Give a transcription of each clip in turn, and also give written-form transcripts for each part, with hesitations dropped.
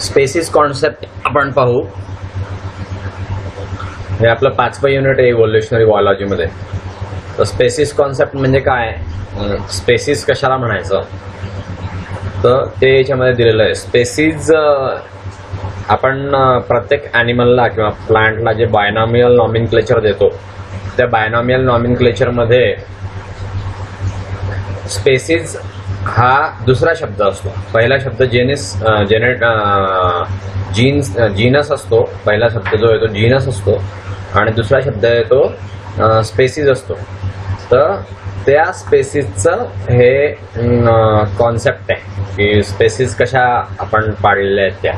Spaces concept आपण पाहू. हे आपलं 5वं युनिट आहे इव्होल्युशनरी बायोलॉजी मध्ये. तर स्पेसिस कॉन्सेप्ट म्हणजे काय, स्पेसिस कशाला म्हणायचं, तर ते याच्यामध्ये दिलेलं आहे. स्पेसिस आपण प्रत्येक ॲनिमलला किंवा प्लांटला जे बायनॉमियल नॉमिनक्लेचर देतो, त्या बायनॉमियल नॉमिनक्लेचरमध्ये स्पेसिस हा दुसरा शब्द असतो. पहिला शब्द जीनस असतो. पहिला शब्द जो आहे तो जीनस असतो आणि दुसरा शब्द आहे तो स्पेसिस असतो. तर त्या स्पेसिसचं हे कॉन्सेप्ट आहे की स्पेसिस कशा आपण पाडलेल्या आहेत त्या.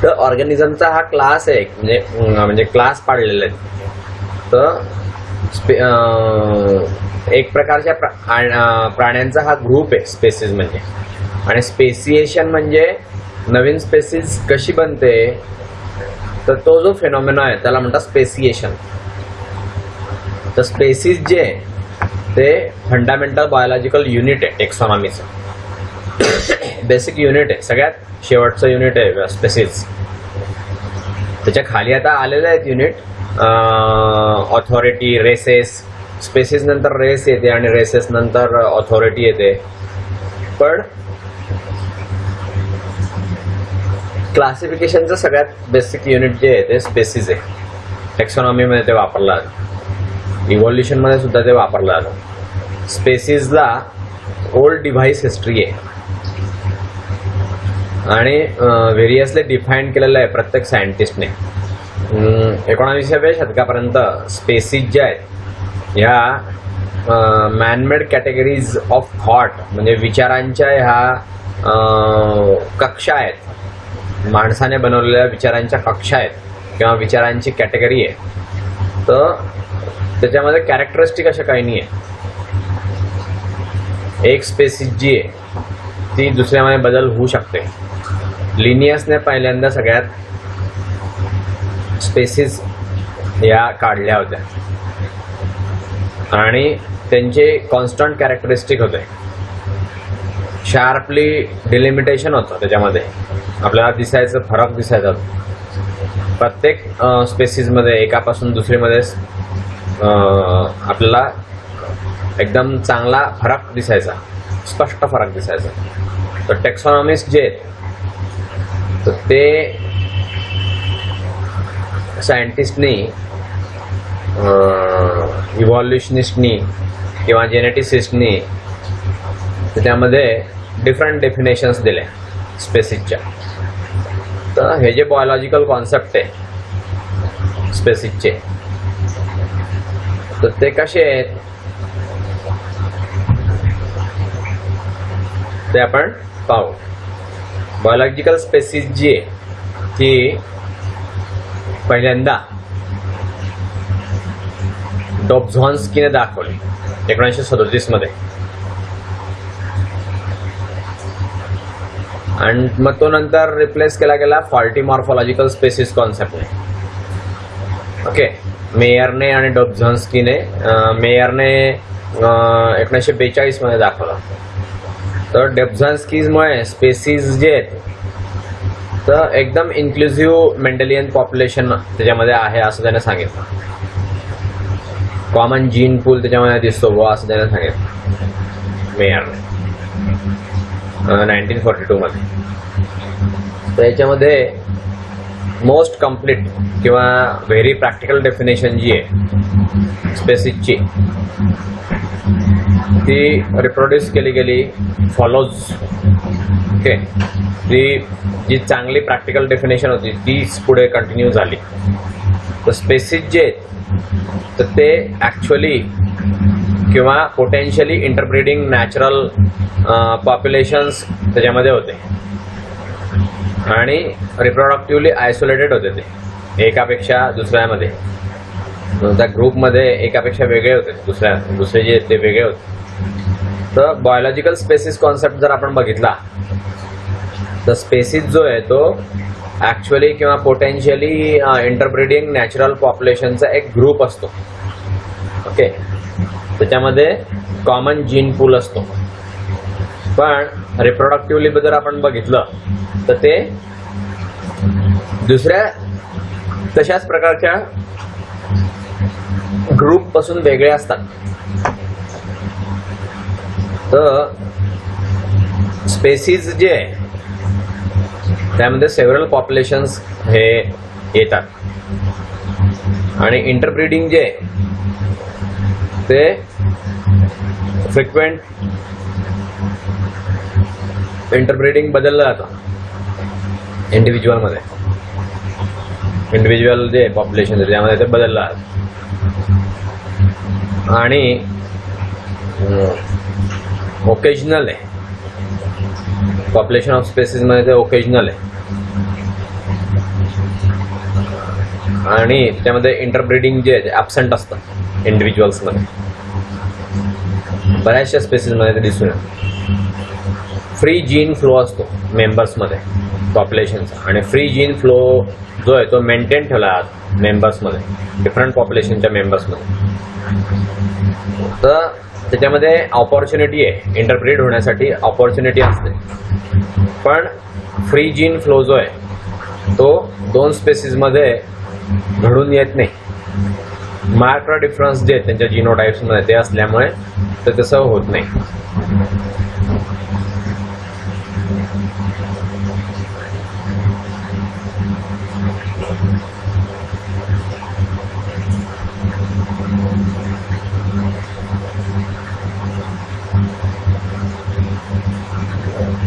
तर ऑर्गॅनिझमचा हा क्लास आहे, म्हणजे क्लास पाडलेले आहेत. तर एक प्रकारच्या प्राण्यांचा हा ग्रुप आहे स्पेसिस म्हणजे. आणि स्पेसिएशन म्हणजे नवीन स्पेसिस कशी बनते, तर तो जो फेनॉमेना आहे त्याला म्हणतात स्पेसिएशन. तर स्पेसिस जे आहे ते फंडामेंटल बायोलॉजिकल युनिट आहे टेक्सॉनॉमीचं. बेसिक युनिट आहे, सगळ्यात शेवटचं युनिट आहे स्पेसिस. त्याच्या खाली आता आलेले आहेत युनिट, ऑथॉरिटी, रेसेस. स्पेसिस नंतर रेस येते आणि रेसेस नंतर ऑथॉरिटी येते. पण क्लासिफिकेशनचं सगळ्यात बेसिक युनिट जे आहे ते स्पेसिस आहे. टेक्सॉनॉमीमध्ये ते वापरलं जातं, इव्होल्युशनमध्ये सुद्धा ते वापरलं जातं. स्पेसिसला ओल्ड डिव्हाइस हिस्ट्री आहे आणि व्हेरियसली डिफाईन केलेलं आहे प्रत्येक सायंटिस्टने. 19व्या शतकापर्यंत स्पेसिस ज्या आहेत ह्या मॅनमेड कॅटेगरीज ऑफ थॉट, म्हणजे विचारांच्या ह्या कक्षा आहेत, माणसाने बनवलेल्या विचारांच्या कक्षा आहेत किंवा विचारांची कॅटेगरी आहे. तर त्याच्यामध्ये कॅरेक्टरिस्टिक अशा काही नाही आहे. एक स्पेसिस जी आहे ती दुसऱ्यामध्ये बदल होऊ शकते. लिनियसने पहिल्यांदा सगळ्यात स्पेसिस या काढल्या होत्या आणि त्यांचे कॉन्स्टंट कॅरेक्टरिस्टिक होते. शार्पली डिलिमिटेशन होतं त्याच्यामध्ये, आपल्याला दिसायचं, फरक दिसायचा प्रत्येक स्पेसिसमध्ये. एकापासून दुसरीमध्ये आपल्याला एकदम चांगला फरक दिसायचा, स्पष्ट फरक दिसायचा. तर टेक्सॉनॉमिस्ट जे आहेत तर ते सायंटिस्टनी, इव्हॉल्युशनिस्टनी किंवा जेनेटिसिस्टनी त्यामध्ये डिफरंट डेफिनेशन्स दिले स्पेसिसच्या. तर हे जे बायोलॉजिकल कॉन्सेप्ट आहे स्पेसिसचे, तर ते कसे आहेत ते आपण पाहू. बायोलॉजिकल स्पेसिस जी आहे ती पहिल्यांदा डॉब्झॉन्स्कीने दाखवली 1937 मध्ये. आणि मग तो नंतर रिप्लेस केला गेला फॉल्टी मॉर्फॉलॉजिकल स्पेसिस कॉन्सेप्टने. ओके, मेयरने आणि डॉब्झॉन्स्कीने. मेयरने 1942 मध्ये दाखवला. तर डॉब्झॉन्स्कीमुळे स्पेसिस जे आहेत तर एकदम इन्क्लुझिव्ह मेंडेलियन पॉप्युलेशन त्याच्यामध्ये आहे असं त्याने सांगितलं. कॉमन जीन पूल त्याच्यामध्ये दिसतो बुवा असं त्याने सांगितलं मेयरने 1942 मध्ये. तर याच्यामध्ये मोस्ट कम्प्लीट किंवा व्हेरी प्रॅक्टिकल डेफिनेशन जी आहे स्पेसिसची ती रिप्रोड्यूस केली गेली फॉलोज. ओके, ती जी चांगली प्रॅक्टिकल डेफिनेशन होती तीच पुढे कंटिन्यू झाली. तर स्पेसिस जे आहेत तर ते ॲक्च्युअली किंवा पोटेन्शियली इंटरब्रीडिंग नॅचरल पॉप्युलेशन्स त्याच्यामध्ये होते आणि रिप्रोडक्टिव्हली आयसोलेटेड होते. ते एकापेक्षा दुसऱ्यामध्ये, त्या ग्रुपमध्ये एकापेक्षा वेगळे होते, दुसरे जे ते वेगळे होते. तर बायोलॉजिकल स्पेसिस कॉन्सेप्ट जर आपण बघितला तर स्पेसिस जो आहे तो ॲक्च्युअली किंवा पोटेन्शियली इंटरब्रीडिंग नॅचरल पॉप्युलेशनचा एक ग्रुप असतो. ओके, त्याच्यामध्ये कॉमन जीन पूल असतो. पण रिप्रोडक्टिव्हली जर आपण बघितलं तर ते दुसऱ्या तशाच प्रकारच्या ग्रुप पासून वेगळे असतात. तर स्पेसीज जे आहे त्यामध्ये सेव्हरल पॉप्युलेशन्स हे येतात आणि इंटरब्रीडिंग जे आहे ते फ्रिक्वेंट इंटरब्रीडिंग बदललं जातं इंडिव्हिज्युअलमध्ये. इंडिव्हिज्युअल जे पॉप्युलेशन आहे त्यामध्ये ते बदललं जातं आणि ओकेजनल आहे. पॉप्युलेशन ऑफ स्पेसीज मध्ये ते ओकेजनल आहे आणि त्यामध्ये इंटरब्रीडिंग जे आहे ते ॲब्सेंट असतं इंडिव्हिज्युअल्स मध्ये. बऱ्याचशा स्पेसीज मध्ये ते दिसून येतं. फ्री जीन फ्लो असतो मेंबर्स मध्ये पॉप्युलेशनचा आणि फ्री जीन फ्लो जो आहे तो मेंटेन ठेवला मेंबर्स मध्ये, डिफरंट पॉप्युलेशनच्या मेंबर्स मध्ये. तर त्याच्यामध्ये ऑपॉर्च्युनिटी आहे, इंटरब्रीड होण्यासाठी ऑपॉर्च्युनिटी असते. पण फ्री जीन फ्लो जो आहे तो दोन स्पेसीज मध्ये घडून येत नाही. मार्क्ड डिफरन्स जे आहेत त्यांच्या जिनोटाइप्स मध्ये ते असल्यामुळे ते तसं होत नाही.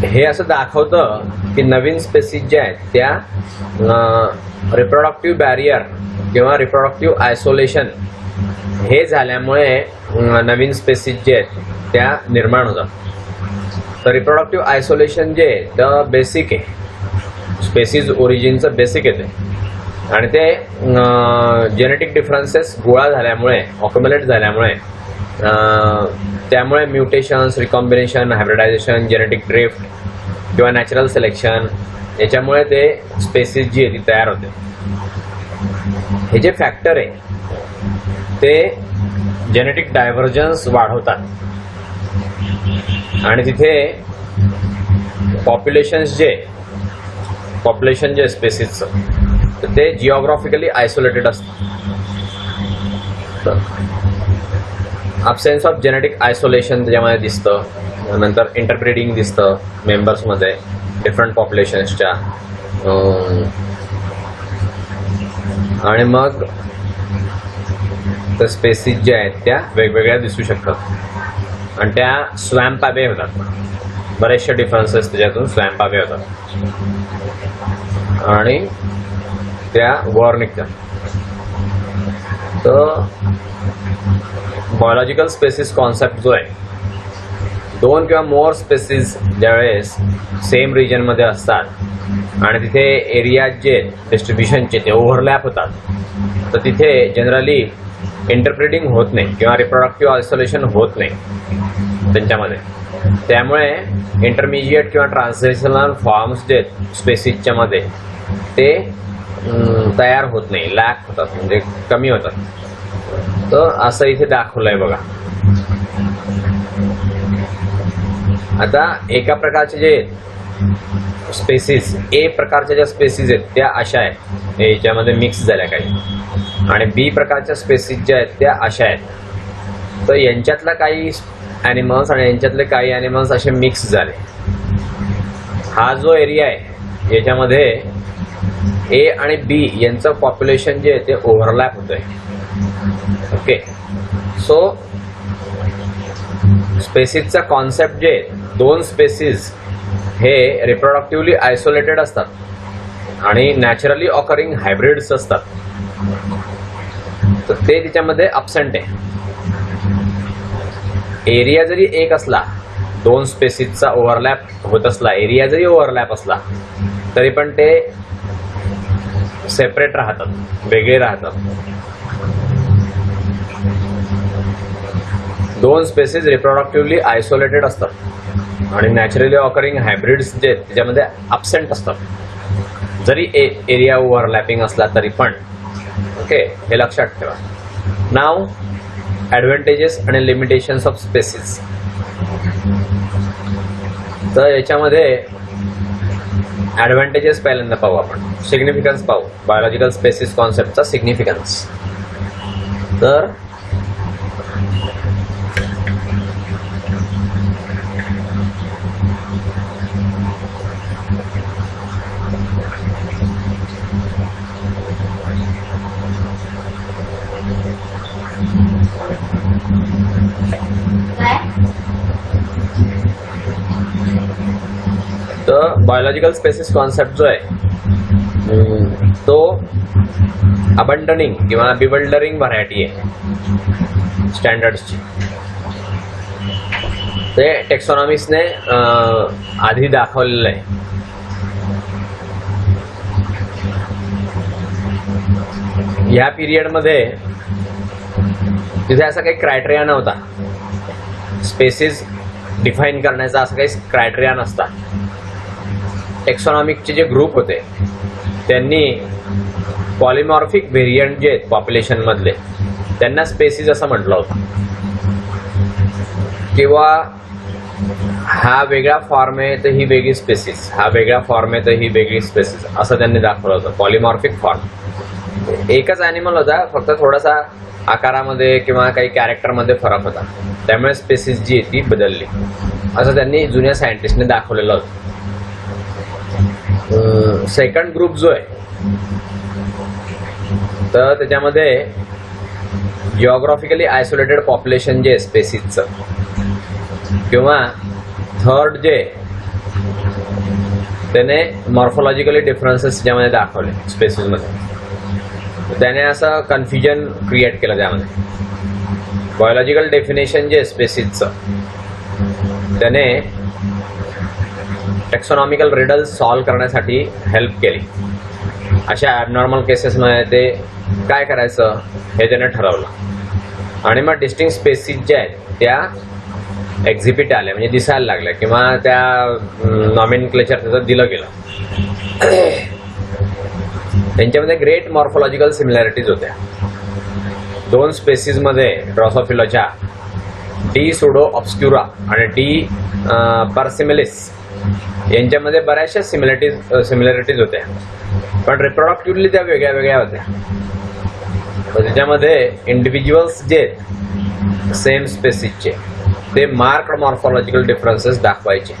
हे असं दाखवतं की नवीन स्पेसीज ज्या आहेत त्या रिप्रोडक्टिव्ह बॅरियर किंवा रिप्रोडक्टिव्ह आयसोलेशन हे झाल्यामुळे नवीन स्पेसीज जे आहेत त्या निर्माण होतात. तर रिप्रोडक्टिव्ह आयसोलेशन जे आहे तर बेसिक आहे, स्पेसीज ओरिजिनचं बेसिक येते आणि ते जेनेटिक डिफरन्सेस गोळा झाल्यामुळे, ऑक्युमुलेट झाल्यामुळे त्यामुळे mutations, recombination, hybridisation, genetic drift किंवा नॅचरल सिलेक्शन याच्यामुळे ते स्पेसीज जी आहे ती तयार होते. हे जे फॅक्टर आहे ते जेनेटिक डायव्हर्जन्स वाढवतात आणि तिथे पॉप्युलेशन जे स्पेसीजचं तर ते जिओग्राफिकली आयसोलेटेड असतं. अब्सेन्स ऑफ जेनेटिक आयसोलेशन त्याच्यामध्ये दिसतं. नंतर इंटरब्रीडिंग दिसतं मेंबर्समध्ये डिफरंट पॉप्युलेशन्सच्या आणि मग त्या स्पेसीज ज्या आहेत त्या वेगवेगळ्या दिसू शकतात आणि त्या स्वॅम्प अवे होतात. बरेचसे डिफरन्सेस त्याच्यातून स्वॅम्प अवे होतात आणि त्या वर निघतात. तर बायोलॉजिकल स्पेसीज कॉन्सेप्ट जो आहे, दोन किंवा मोर स्पेसीज ज्यावेळेस सेम रिजनमध्ये असतात आणि तिथे एरिया जे डिस्ट्रीब्युशनचे ते ओव्हरलॅप होतात तर तिथे जनरली इंटरब्रीडिंग होत नाही किंवा रिप्रोडक्टिव्ह आयसोलेशन होत नाही त्यांच्यामध्ये. त्यामुळे इंटरमिजिएट किंवा ट्रान्सलेशनल फॉर्म्स जे स्पेसीजच्या मध्ये ते तयार होत नाही, लॅक होतात म्हणजे कमी होतात. तर असं इथे दाखवलंय बघा. आता एका प्रकारचे जे स्पेसीज, ए प्रकारच्या ज्या स्पेसीज आहेत त्या अशा आहेत, याच्यामध्ये मिक्स झाल्या काही, आणि बी प्रकारच्या स्पेसीज ज्या आहेत त्या अशा आहेत. तर यांच्यातला काही ॲनिमल्स आणि यांच्यातले काही ॲनिमल्स असे मिक्स झाले. हा जो एरिया आहे याच्यामध्ये ए आणि बी यांचं पॉप्युलेशन जे आहे ते ओव्हरलॅप होत आहे. ओके, सो स्पेसीजचा कॉन्सेप्ट जे दोन स्पेसीज हे रिप्रोडक्टिव्हली आयसोलेटेड असतात आणि नॅचरली ऑकरिंग हायब्रिड्स असतात तर ते त्याच्यामध्ये अब्सेंट आहे. एरिया जरी एक असला, दोन स्पेसीजचा ओव्हरलॅप होत असला, एरिया जरी ओव्हरलॅप असला तरी पण ते सेपरेट राहतात, वेगळे राहतात. दोन स्पेसीज रिप्रोडक्टिव्हली आयसोलेटेड असतात आणि नॅचरली ऑकरिंग हायब्रिड्स जे त्याच्यामध्ये अब्सेंट असतात, जरी एरिया ओव्हरलॅपिंग असला तरी पण. ओके, हे लक्षात ठेवा. नाव ॲडव्हान्टेजेस आणि लिमिटेशन्स ऑफ स्पेसिस. तर याच्यामध्ये ॲडव्हान्टेजेस पहिल्यांदा पाहू आपण, सिग्निफिकन्स पाहू, बायोलॉजिकल स्पेसिस कॉन्सेप्टचा सिग्निफिकन्स. तर बायोलॉजिकल स्पेसिस कॉन्सेप्ट जो आहे तो अबंडनिंग किंवा बिवल्डरिंग व्हरायटी आहे स्टँडर्ड्सची. ते टेक्सॉनॉमिक्सने आधी दाखवलेलं आहे. या पिरियडमध्ये तिथे असा काही क्रायटेरिया नव्हता, स्पेसिस डिफाईन करण्याचा असा काही क्रायटेरिया नसता. टेक्सॉनॉमिकचे जे ग्रुप होते त्यांनी पॉलिमॉर्फिक व्हेरियंट जे आहेत पॉप्युलेशनमधले त्यांना स्पेसिस असं म्हटलं होतं, किंवा हा वेगळा फॉर्म आहे तर ही वेगळी स्पेसिस, हा वेगळा फॉर्म आहे तर ही वेगळी स्पेसिस, असं त्यांनी दाखवलं होतं. पॉलिमॉर्फिक फॉर्म एकच ॲनिमल होता, फक्त थोडासा आकारामध्ये किंवा काही कॅरेक्टरमध्ये फरक होता, त्यामुळे स्पेसिस जी आहे ती बदलली, असं त्यांनी जुन्या सायंटिस्टने दाखवलेलं होतं. सेकंड ग्रुप जो आहे तर त्याच्यामध्ये जिओग्राफिकली आयसोलेटेड पॉप्युलेशन जे आहे स्पेसिसचं, किंवा थर्ड जे त्याने मॉर्फोलॉजिकली डिफरन्सेस ज्यामध्ये दाखवले स्पेसिसमध्ये, त्याने असं कन्फ्युजन क्रिएट केलं त्यामध्ये. बायोलॉजिकल डेफिनेशन जे आहे स्पेसिसचं त्याने टेक्सॉनॉमिकल रिडल्स सॉल्व्ह करण्यासाठी हेल्प केली. अशा ॲबनॉर्मल केसेसमध्ये ते काय करायचं हे त्याने ठरवलं, आणि मग डिस्टिंक्ट स्पेसिस ज्या आहेत त्या एक्झिबिट आल्या, म्हणजे दिसायला लागल्या, किंवा त्या नॉमेनक्लेचर त्याचं दिलं गेलं. त्यांच्यामध्ये ग्रेट मॉर्फोलॉजिकल सिमिलॅरिटीज होत्या. दोन स्पेसिसमध्ये ड्रॉसोफिलाच्या डी सुडो ऑब्स्क्युरा आणि डी पर्सिमिलिस यांच्यामध्ये बऱ्याचशा सिमिलॅरिटीज होत्या, पण रिप्रोडक्टिव्हली त्या वेगळ्या वेगळ्या होत्या. त्याच्यामध्ये इंडिव्हिज्युअल्स जे सेम स्पेसिसचे ते मार्क्ड मॉर्फोलॉजिकल डिफरन्सेस दाखवायचे.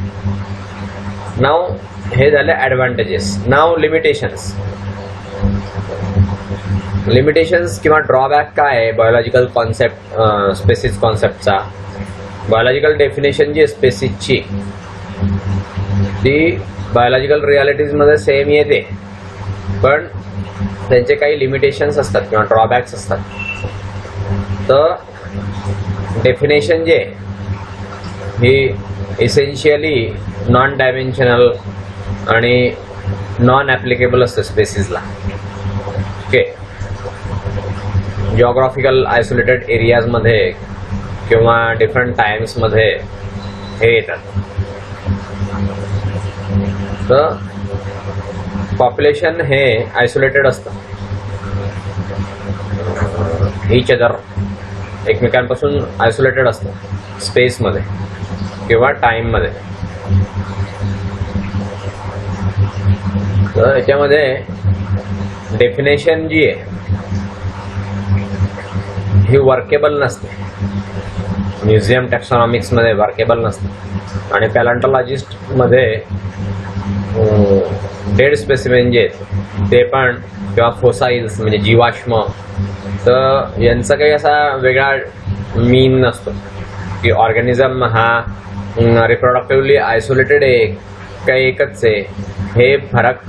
नाव हे झाले ॲडव्हान्टेजेस. नाव लिमिटेशन्स. लिमिटेशन्स किंवा ड्रॉबॅक काय आहे बायोलॉजिकल कॉन्सेप्ट स्पेसिस कॉन्सेप्टचा. बायोलॉजिकल डेफिनेशन जी आहे स्पेसिसची ती बायोलॉजिकल रियालिटीजमध्ये सेम येते, पण त्यांचे काही लिमिटेशन्स असतात किंवा ड्रॉबॅक्स असतात. तर डेफिनेशन जे ही इसेन्शियली नॉन डायमेन्शनल आणि नॉन ॲप्लिकेबल असतं स्पेसिसला. ओके, जिओग्राफिकल आयसोलेटेड एरियाजमध्ये किंवा डिफरंट टाइम्समध्ये हे येतात. तर पॉप्युलेशन हे आयसोलेटेड असतं, ईच अदर एकमेकांपासून आयसोलेटेड असतं स्पेसमध्ये किंवा टाईममध्ये. तर याच्यामध्ये डेफिनेशन जी आहे ही वर्केबल नसते, म्युझियम टेक्सॉनॉमिक्समध्ये वर्केबल नसते, आणि पॅलेंटॉलॉजिस्टमध्ये डेड स्पेसिमेन जे आहेत ते पण, किंवा फोसाइल्स म्हणजे जीवाश्म, तर यांचा काही असा वेगळा मीन नसतो की ऑर्गॅनिझम हा रिप्रोडक्टिव्हली आयसोलेटेड आहे काही एकच आहे. हे फरक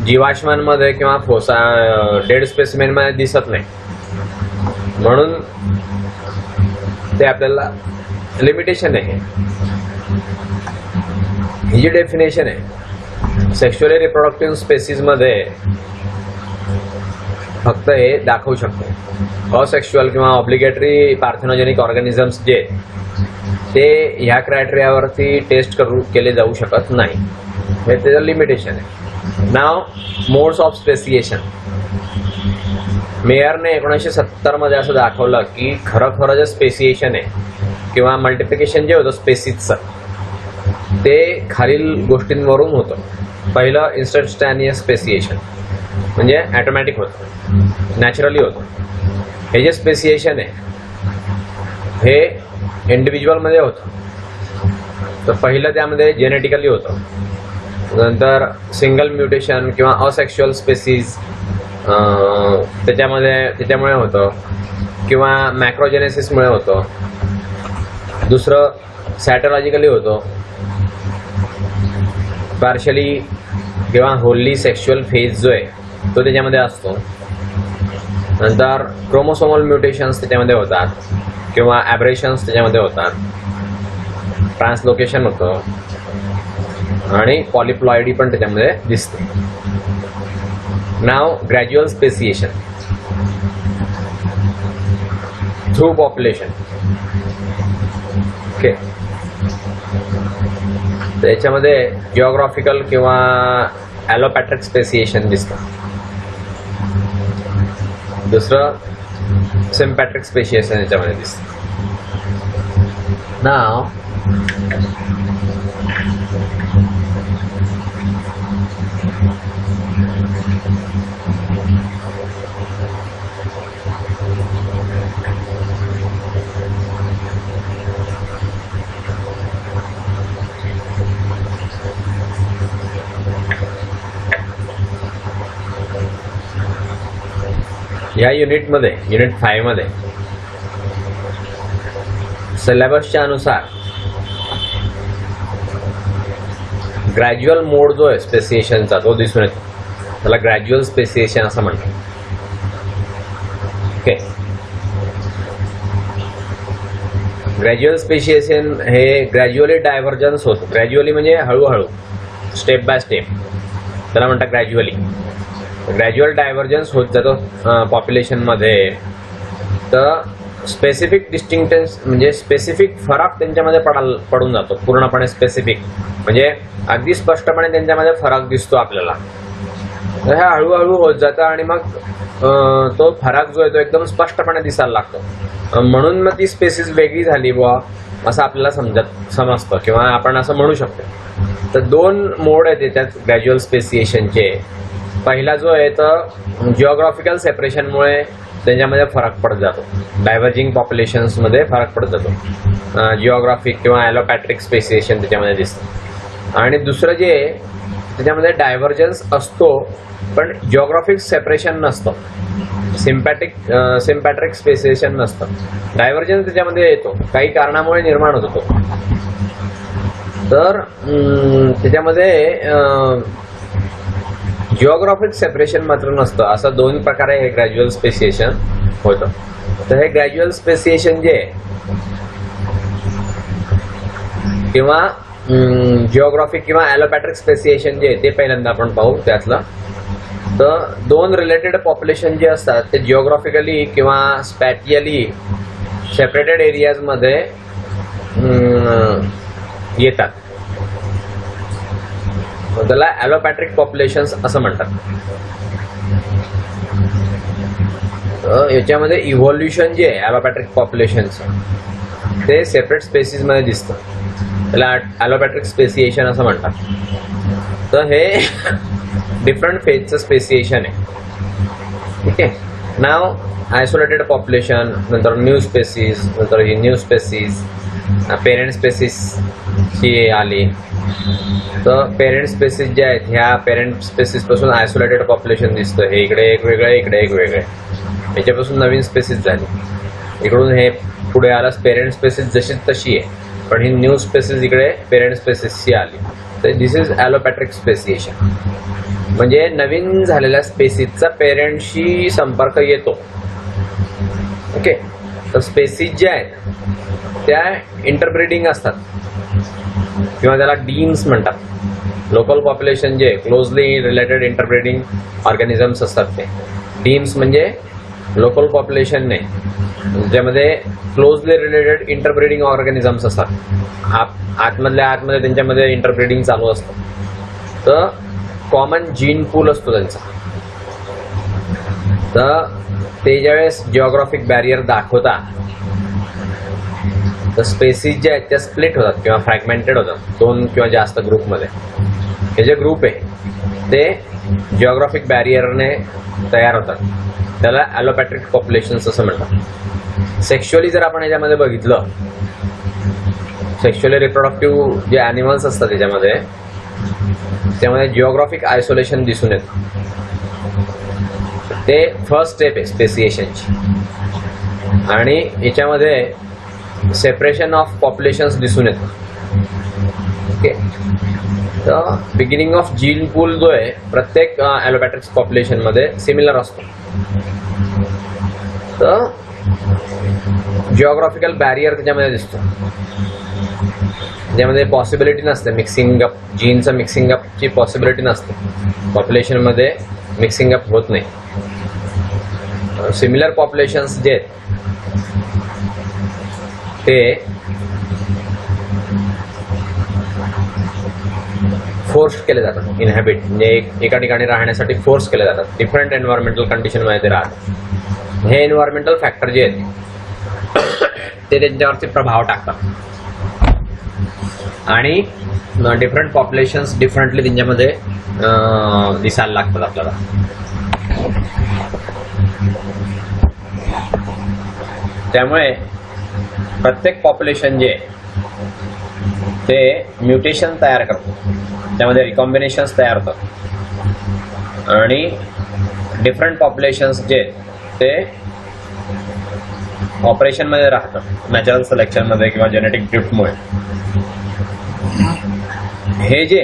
जीवाश्मांमध्ये किंवा डेड स्पेसिमेनमध्ये दिसत नाही, म्हणून ते आपल्याला लिमिटेशन आहे. ही जी डेफिनेशन आहे सेक्शुअली रिप्रोडक्टिव्ह स्पेसिसमध्ये फक्त हे दाखवू शकतो. असेक्शुअल किंवा ऑब्लिगेटरी पार्थेनोजेनिक ऑर्गॅनिझम्स जे ते ह्या क्रायटेरियावरती टेस्ट केले जाऊ शकत नाही, हे त्याचं लिमिटेशन आहे. नाव मोड्स ऑफ स्पेसिएशन. मेयरने 1970 मध्ये असं दाखवलं की खरं जे स्पेसिएशन आहे किंवा मल्टिप्लिकेशन जे होतं स्पेसिसचं ते खालील गोष्टींवरून होतं. पहिलं इन्स्टंटेनियस स्पेसिएशन म्हणजे ॲटोमॅटिक होतं, नॅचरली होतं. हे जे स्पेसिएशन आहे हे इंडिव्हिज्युअलमध्ये होतं. तर पहिलं त्यामध्ये जेनेटिकली होतं, नंतर सिंगल म्युटेशन किंवा असेक्शुअल स्पेसिस त्याच्यामुळे होतं किंवा मॅक्रोजेनेसिसमुळे होतं. दुसरं सॅटोलॉजिकली होतं, पार्शली किंवा होल्ली सेक्शुअल फेज जो आहे तो त्याच्यामध्ये असतो. नंतर क्रोमोसोमल म्युटेशन्स त्याच्यामध्ये होतात किंवा ॲब्रेशन्स त्याच्यामध्ये होतात, ट्रान्सलोकेशन होतं आणि पॉलिप्लॉइडी पण त्याच्यामध्ये दिसते. नाव gradual speciation through population. Okay, त्याच्यामध्ये जिओग्राफिकल किंवा ॲलोपॅट्रिक स्पेसिएशन दिसतं. दुसरं सिम्पॅट्रिक स्पेसिएशन याच्यामध्ये दिसतं. नाव या युनिटमध्ये, युनिट 5 मध्ये सिलेबसच्या अनुसार ग्रॅज्युअल मोड जो आहे स्पेसिएशनचा तो दिसून येतो. त्याला ग्रॅज्युअल स्पेसिएशन असं म्हणतात. ओके, ग्रॅज्युअल स्पेसिएशन हे ग्रॅज्युअली डायव्हर्जन्स होतं. ग्रॅज्युअली म्हणजे हळूहळू, स्टेप बाय स्टेप, त्याला म्हणतात ग्रॅज्युअली. ग्रॅज्युअल डायव्हर्जन्स होत जातो पॉप्युलेशनमध्ये. तर स्पेसिफिक डिस्टिंक्टन्स म्हणजे स्पेसिफिक फरक त्यांच्यामध्ये पडून जातो. पूर्णपणे स्पेसिफिक म्हणजे अगदी स्पष्टपणे त्यांच्यामध्ये फरक दिसतो आपल्याला. तर हे हळूहळू होत जातं आणि मग तो फरक जो आहे तो एकदम स्पष्टपणे दिसायला लागतो. म्हणून मग ती स्पेसिस वेगळी झाली बुवा असं आपल्याला समजतं किंवा आपण असं म्हणू शकतो. तर 2 मोड आहेत त्याच्यात ग्रॅज्युअल स्पेसिएशनचे. पहिला जो आहे तर जिओग्राफिकल सेपरेशनमुळे त्यांच्यामध्ये फरक पडत जातो. डायव्हर्जिंग पॉप्युलेशन्समध्ये फरक पडत जातो. जिओग्राफिक किंवा ॲलोपॅट्रिक स्पेसिएशन त्याच्यामध्ये दिसतं. आणि दुसरं जे त्याच्यामध्ये डायव्हर्जन्स असतो पण जिओग्राफिक सेपरेशन नसतं. सिम्पॅट्रिक स्पेसिएशन नसतं. डायव्हर्जन्स त्याच्यामध्ये येतो, काही कारणामुळे निर्माण होतो तो. तर त्याच्यामध्ये जिओग्राफिक सेपरेशन मात्र नसतं. असं 2 प्रकारे हे ग्रॅज्युअल स्पेसिएशन होतं. तर हे ग्रॅज्युअल स्पेसिएशन जे किंवा जिओग्राफिक किंवा ॲलोपॅट्रिक स्पेसिएशन जे ते पहिल्यांदा आपण पाहू त्यातलं. तर 2 रिलेटेड पॉप्युलेशन जे असतात ते जिओग्राफिकली किंवा स्पॅटियली सेपरेटेड एरियाजमध्ये येतात. त्याला ॲलोपॅट्रिक पॉप्युलेशन्स असं म्हणतात. याच्यामध्ये इव्हॉल्युशन जे आहे ॲलोपॅट्रिक पॉप्युलेशनचं ते सेपरेट स्पेसिसमध्ये दिसतं. त्याला ॲलोपॅट्रिक स्पेसिएशन असं म्हणतात. तर हे डिफरंट फेजचं स्पेसिएशन आहे. ठीक आहे. नाव आयसोलेटेड पॉप्युलेशन, नंतर न्यू स्पेसिस, नंतर ही न्यू स्पेसिस, पेरेंट स्पेसिसची आली. तर पेरेंट स्पेसिस जे आहेत ह्या पेरेंट स्पेसिसपासून आयसोलेटेड पॉप्युलेशन दिसतं. हे इकडे एक वेगळं आहे, इकडे एक वेगळं आहे. याच्यापासून नवीन स्पेसिस झाली. इकडून हे पुढे आलं पेरेंट स्पेसिस जशी तशी आहे, पण ही न्यू स्पेसिस इकडे पेरेंट स्पेसिसची आली. तर दिस इज ॲलोपॅट्रिक स्पेसिएशन. म्हणजे नवीन झालेल्या स्पेसिसचा पेरेंटशी संपर्क येतो. ओके. तर स्पेसिस ज्या आहेत त्या इंटरब्रीडिंग असतात किंवा त्याला डीम्स म्हणतात. लोकल पॉप्युलेशन जे क्लोजली रिलेटेड इंटरब्रीडिंग ऑर्गॅनिझम्स असतात ते डीम्स म्हणजे लोकल पॉप्युलेशन नाही, ज्यामध्ये क्लोजली रिलेटेड इंटरब्रीडिंग ऑर्गॅनिझम्स असतात. आतमध्ये त्यांच्यामध्ये इंटरब्रीडिंग चालू असतं. तर कॉमन जीन पूल असतो त्यांचा. तर ते ज्यावेळेस जिओग्राफिक बॅरियर दाखवता तर स्पेसिस ज्या आहेत त्या स्प्लिट होतात किंवा फ्रॅगमेंटेड होतात 2 किंवा जास्त ग्रुपमध्ये. हे जे ग्रुप आहे ते जिओग्राफिक बॅरियरने तयार होतात, त्याला ॲलोपॅट्रिक पॉप्युलेशन्स असं म्हणतात. सेक्शुअली जर आपण याच्यामध्ये बघितलं, सेक्शुअली रिप्रोडक्टिव्ह जे ॲनिमल्स असतात त्यामध्ये जिओग्राफिक आयसोलेशन दिसून येतं. ते फर्स्ट स्टेप आहे स्पेसिएशनची. आणि याच्यामध्ये सेपरेशन ऑफ पॉप्युलेशन्स दिसून येतं. ओके, तर बिगिनिंग ऑफ जीन पूल जो आहे प्रत्येक ॲलोपॅट्रिक्स पॉप्युलेशनमध्ये सिमिलर असतो. तर जिओग्राफिकल बॅरियर त्याच्यामध्ये दिसतो. त्याच्यामध्ये पॉसिबिलिटी नसते मिक्सिंग अप, जीनचं मिक्सिंग अपची पॉसिबिलिटी नसते. पॉप्युलेशनमध्ये मिक्सिंग अप होत नाही. सिमिलर पॉप्युलेशन्स जे आहेत ते फोर्स केले जातात इनहॅबिट, म्हणजे एका ठिकाणी राहण्यासाठी फोर्स केले जातात. डिफरंट एन्व्हायरमेंटल कंडिशनमध्ये ते राहतात. हे एन्व्हायरमेंटल फॅक्टर जे आहेत ते त्यांच्यावरती प्रभाव टाकतात आणि डिफरंट पॉप्युलेशन्स डिफरंटली त्यांच्यामध्ये दिसायला लागतात आपल्याला. त्यामुळे प्रत्येक पॉप्युलेशन जे ते म्युटेशन तयार करतो, त्यामध्ये रिकॉम्बिनेशन्स तयार होतात आणि डिफरंट पॉप्युलेशन्स जे ते ऑपरेशनमध्ये राहतात नॅचरल सिलेक्शनमध्ये किंवा जेनेटिक ड्रिफ्टमुळे. हे जे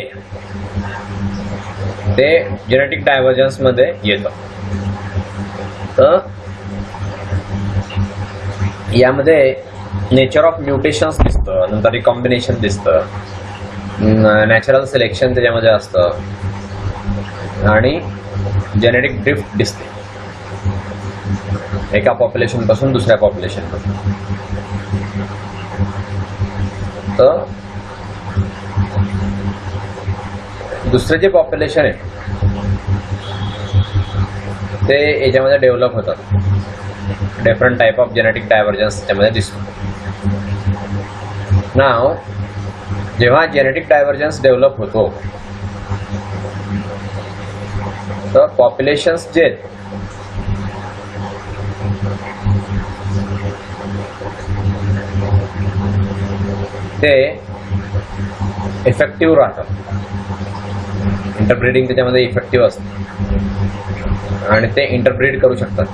ते जेनेटिक डायव्हर्जन्समध्ये येतं. तर यामध्ये नेचर ऑफ म्युटेशन्स दिसतं, नंतर रिकॉम्बिनेशन दिसतं, नॅचरल सिलेक्शन त्याच्यामध्ये असतं आणि जेनेटिक ड्रिफ्ट दिसते एका पॉप्युलेशन पासून दुसऱ्या पॉप्युलेशनमध्ये. तर दुसरे जे पॉप्युलेशन आहे ते याच्यामध्ये डेव्हलप होतात. Different type of genetic divergence त्यामध्ये दिसतो. नाव जेव्हा जेनेटिक डायव्हर्जन्स डेव्हलप होतो तर पॉप्युलेशन्स जे आहेत ते इफेक्टिव्ह राहतात. इंटरब्रीडिंग त्याच्यामध्ये इफेक्टिव्ह असतं आणि ते इंटरब्रीड करू शकतात.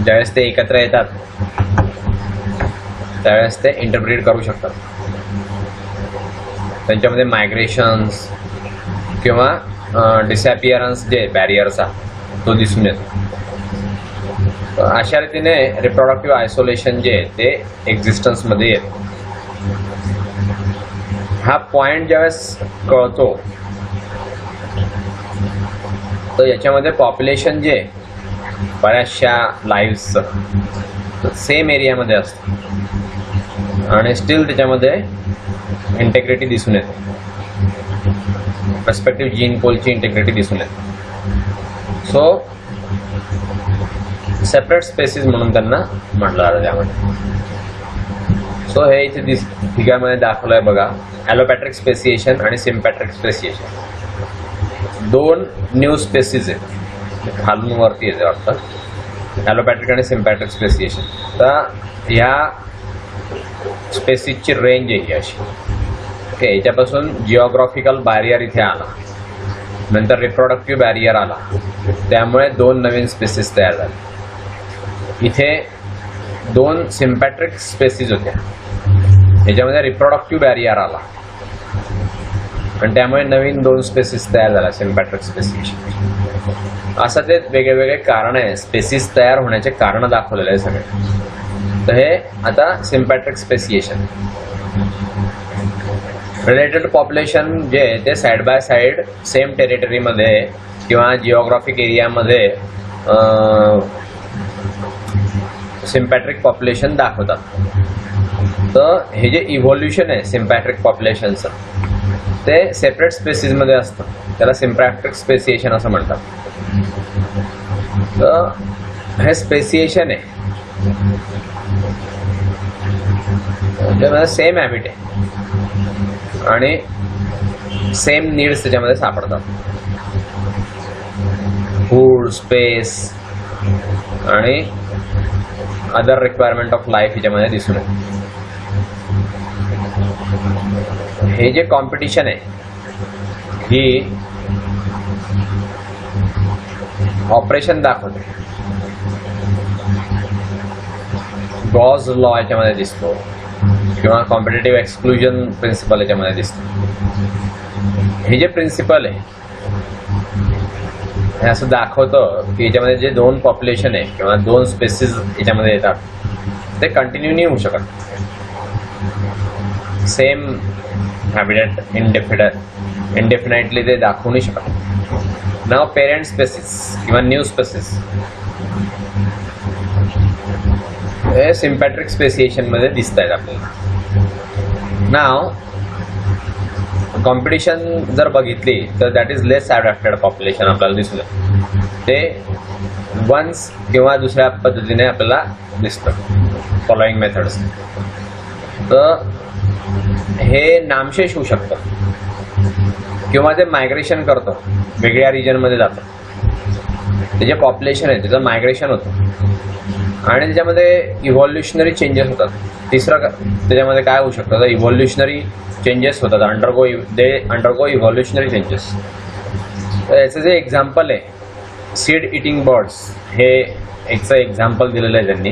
ज्यावेळेस ते एकत्र येतात त्यावेळेस ते इंटरब्रीड करू शकतात. त्यांच्यामध्ये मायग्रेशन्स किंवा डिसॅपिअरन्स जे बॅरियरचा तो दिसून येतो. अशा रीतीने रिप्रोडक्टिव्ह आयसोलेशन जे ते एक्झिस्टन्समध्ये येतं. हा पॉइंट ज्यावेळेस कळतो तर याच्यामध्ये पॉप्युलेशन जे बऱ्याचशा लाईव्हचं सेम एरियामध्ये असतं आणि स्टील त्याच्यामध्ये इंटेग्रिटी दिसून येते. रेस्पेक्टिव्ह जीन पोलची इंटेग्रिटी दिसून येते. सो सेपरेट स्पेसिस म्हणून त्यांना म्हटलं जातं त्यामध्ये. सो हे इथे ठिकाणामध्ये दाखवलं आहे बघा, ॲलोपॅट्रिक स्पेसिएशन आणि सिम्पॅट्रिक स्पेसिएशन. 2 न्यू स्पेसिस आहेत, खालून वरती येते वाटतं, ॲलोपॅट्रिक आणि सिम्पॅट्रिक स्पेसिएशन. तर ह्या स्पेसिसची रेंज आहे ही अशी. ओके, याच्यापासून जिओग्राफिकल बॅरियर इथे आला, नंतर रिप्रोडक्टिव्ह बॅरियर आला, त्यामुळे 2 नवीन स्पेसिस तयार झाले. इथे 2 सिम्पॅट्रिक स्पेसिस होत्या, याच्यामध्ये रिप्रोडक्टिव्ह बॅरियर आला आणि त्यामुळे नवीन 2 स्पेसिस तयार झाला, सिम्पॅट्रिक स्पेसिएशन. असं ते वेगळे वेगळे कारण आहे, स्पेसिस तयार होण्याचे कारण दाखवलेले आहे सगळे. तर हे आता सिम्पॅट्रिक स्पेसिएशन. रिलेटेड पॉप्युलेशन जे ते साईड बाय साईड सेम टेरिटरीमध्ये किंवा जिओग्राफिक एरियामध्ये सिम्पॅट्रिक पॉप्युलेशन दाखवतात. तर हे जे इव्होल्युशन आहे सिम्पॅट्रिक पॉप्युलेशनचं ते सेपरेट स्पेसिसमध्ये असतं, त्याला सिम्पॅट्रिक स्पेसिएशन असं म्हणतात. तर हे स्पेसिएशन आहे, त्याच्यामध्ये सेम हॅबिट आहे आणि सेम नीड्स त्याच्यामध्ये सापडतात. फूड, स्पेस आणि अदर रिक्वायरमेंट ऑफ लाईफ ह्याच्यामध्ये दिसून येते. हे जे कॉम्पिटिशन आहे ही ऑपरेशन दाखवते. गॉस लॉ याच्यामध्ये दिसतो किंवा कॉम्पिटेटिव्ह एक्सक्लुजन प्रिन्सिपल याच्यामध्ये दिसतो. हे जे प्रिन्सिपल आहे हे असं दाखवतं की याच्यामध्ये जे दोन पॉप्युलेशन आहे किंवा दोन स्पेसिस याच्यामध्ये येतात ते कंटिन्यू नाही होऊ शकत. सेम हॅबिटेट इंडेफिनाइटली ते दाखवू नाही शकत. नाव पेरेंट स्पेसिस किंवा न्यू स्पेसिस हे सिम्पॅट्रिक स्पेसिएशन मध्ये दिसत आहेत आपल्याला. नाव कॉम्पिटिशन जर बघितली तर that is less adapted population आपल्याला दिसलं. ते वन्स किंवा दुसऱ्या पद्धतीने आपल्याला दिसतं फॉलोइंग मेथड्स. तर हे नामशेष होऊ शकतं किंवा ते मायग्रेशन करतं, वेगळ्या रिजनमध्ये जातं. ते जे पॉप्युलेशन आहे त्याचं मायग्रेशन होतं आणि त्याच्यामध्ये इव्हॉल्युशनरी चेंजेस होतात. तिसरं त्याच्यामध्ये काय होऊ शकतं तर इव्हॉल्युशनरी चेंजेस होतात. Undergo evolutionary changes. तर याचं जे एक्झाम्पल आहे सीड इटिंग बर्ड्स, हे याचं एक्झाम्पल दिलेलं आहे त्यांनी,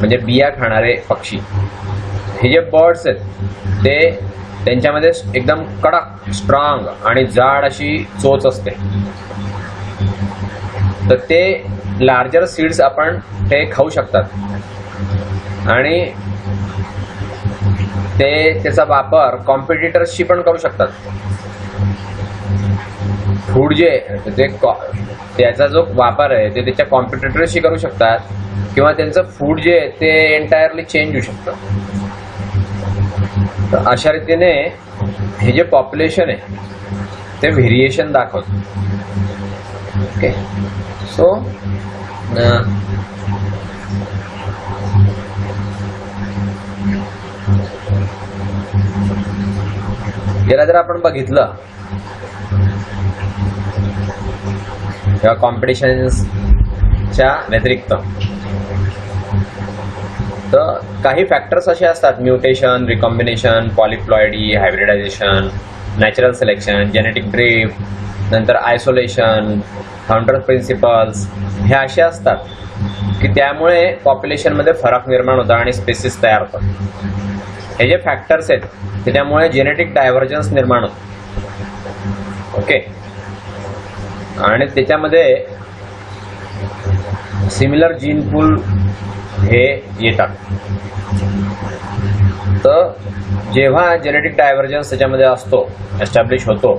म्हणजे बिया खाणारे पक्षी. हे जे बर्ड्स आहेत ते त्यांच्यामध्ये एकदम कडक, स्ट्रॉंग आणि जाड अशी चोच असते. तर ते लार्जर सीड्स आपण ते खाऊ शकतात आणि ते त्याचा वापर कॉम्पिटिटर्सशी पण करू शकतात. फूड जे ते त्याचा जो वापर आहे ते त्याच्या कॉम्पिटिटर्सशी करू शकतात किंवा त्यांचं फूड जे आहे ते एंटायरली चेंज होऊ शकतं. तर अशा रीतीने हे जे पॉप्युलेशन आहे ते व्हेरिएशन दाखवतं. ओके, सो याला जर आपण बघितलं किंवा कॉम्पिटिशनच्या व्यतिरिक्त तर काही फॅक्टर्स असे असतात, mutation, recombination, polyploidy, hybridization, natural selection, genetic drift, नंतर आयसोलेशन, फाउंडर प्रिन्सिपल्स, हे असे असतात की त्यामुळे पॉप्युलेशनमध्ये फरक निर्माण होता आणि स्पेसिस तयार होतात. हे जे फॅक्टर्स आहेत त्याच्यामुळे जेनेटिक डायव्हर्जन्स निर्माण होतं. ओके, आणि त्याच्यामध्ये सिमिलर जीन पूल हे येतात. तर जेव्हा जेनेटिक डायव्हर्जन्स त्याच्यामध्ये असतो, एस्टॅब्लिश होतो,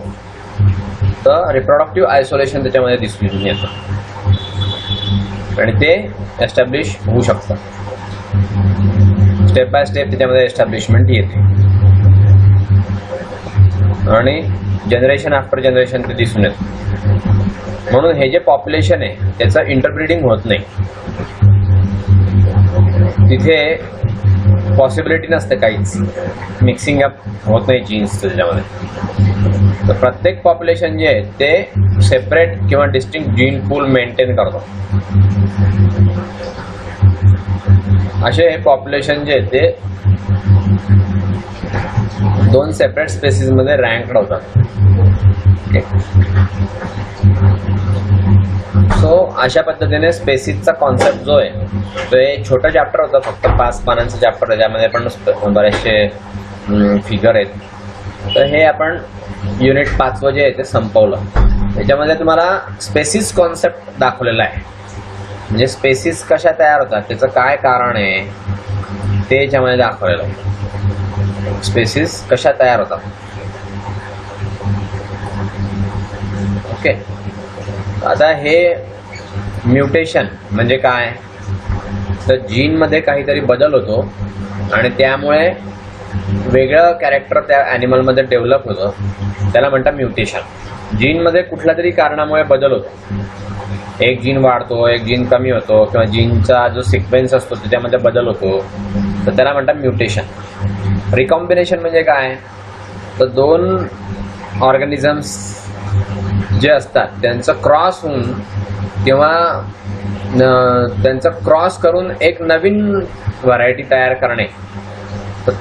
तर रिप्रोडक्टिव्ह आयसोलेशन त्याच्यामध्ये दिसून येतं आणि ते एस्टॅब्लिश होऊ शकतं. स्टेप बाय स्टेप त्याच्यामध्ये एस्टॅब्लिशमेंट येते आणि जनरेशन आफ्टर जनरेशन ते दिसून येतं. म्हणून हे जे पॉप्युलेशन आहे त्याचं इंटरब्रीडिंग होत नाही, तिथे पॉसिबिलिटी नसते, काहीच मिक्सिंग अप होत नाही जीन्स त्याच्यामध्ये. तर प्रत्येक पॉप्युलेशन जे आहे ते सेपरेट किंवा डिस्टिंक्ट जीन पूल मेंटेन करतो. असे हे पॉप्युलेशन जे आहे ते दोन सेपरेट स्पेसिस मध्ये रँक्ड होतात. सो अशा पद्धतीने स्पेसिसचा कॉन्सेप्ट जो आहे तो एक छोटं चॅप्टर होतं, फक्त 5 पानांचं चॅप्टर, त्याच्यामध्ये पण बरेचसे फिगर आहेत. तर हे आपण युनिट 5 जे आहे ते संपवलं. त्याच्यामध्ये तुम्हाला स्पेसिस कॉन्सेप्ट दाखवलेला आहे, म्हणजे स्पेसिस कशा तयार होतात, त्याचं काय कारण आहे ते याच्यामध्ये दाखवलेलं आहे. स्पेसिस कशा तयार होतात. ओके, आता हे म्युटेशन म्हणजे काय, तर जीनमध्ये काहीतरी बदल होतो आणि त्यामुळे वेगळं कॅरेक्टर त्या ॲनिमलमध्ये डेव्हलप होतं, त्याला म्हणतात म्युटेशन. जीनमध्ये कुठल्या तरी कारणामुळे बदल होतो एक जीन वाढतो, एक जीन कमी होतो, किंवा जीनचा जो सिक्वेन्स असतो त्याच्यामध्ये बदल होतो, तर त्याला म्हणतात म्युटेशन. रिकॉम्बिनेशन म्हणजे काय, तर दोन ऑर्गॅनिझम्स जे असतात त्यांचं क्रॉस होऊन किंवा त्यांचं क्रॉस करून एक नवीन व्हरायटी तयार करणे,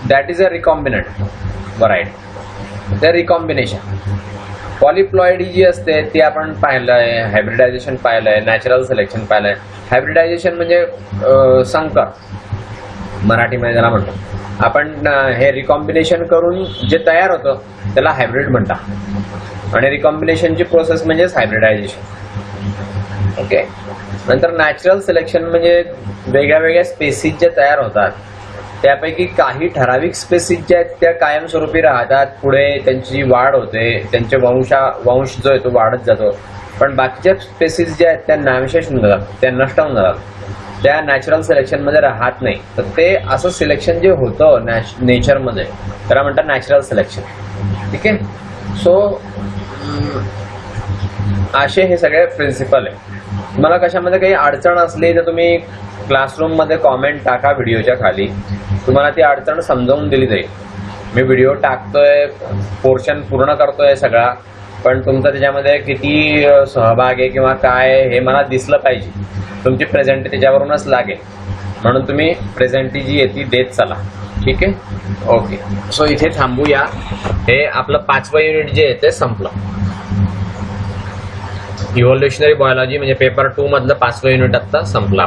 that is a recombinant variety. ते रिकॉम्बिनेशन. पॉलिप्लॉइडी जी असते ती आपण पाहिलं आहे, हायब्रिडायझेशन पाहिलं आहे, नॅचरल सिलेक्शन पाहिलं आहे. हायब्रिडायझेशन म्हणजे संकर मराठीमध्ये ज्याला म्हणतो आपण. हे रिकॉम्बिनेशन करून जे तयार होतं त्याला हायब्रिड म्हणतात, आणि रिकॉम्बिनेशनची प्रोसेस म्हणजेच हायब्रिडायझेशन. ओके. नंतर नॅचरल सिलेक्शन म्हणजे वेगळ्या वेगळ्या स्पेसीज ज्या तयार होतात त्यापैकी काही ठराविक स्पेसीज ज्या आहेत त्या कायमस्वरूपी राहतात, पुढे त्यांची वाढ होते, त्यांचे वंश जो आहे तो वाढत जातो. पण बाकीच्या स्पेसीज ज्या आहेत त्या नामशेष होऊन जातात, त्या नष्ट होऊन जातात, त्या नॅचरल सिलेक्शनमध्ये राहत नाही. तर ते असं सिलेक्शन जे होतं नेचरमध्ये त्याला म्हणतात नॅचरल सिलेक्शन. ठीक आहे. सो असे हे सगळे प्रिन्सिपल आहे. तुम्हाला कशामध्ये काही अडचण असली तर तुम्ही क्लासरूममध्ये कॉमेंट टाका व्हिडिओच्या खाली, तुम्हाला ती अडचण समजावून दिली जाईल. मी व्हिडिओ टाकतोय, पोर्शन पूर्ण करतोय सगळा, पण तुमचा त्याच्यामध्ये किती सहभाग आहे किंवा काय हे मला दिसलं पाहिजे. तुमची प्रेझेंटी त्याच्यावरूनच लागेल, म्हणून तुम्ही प्रेझेंटी जी आहे ती देत चला. ठीक आहे. ओके. सो इथे थांबूया. हे आपलं 5वं युनिट जे आहे ते संपलं. इव्होल्युशनरी बायोलॉजी म्हणजे पेपर 2 मधलं 5वं युनिट आता संपला.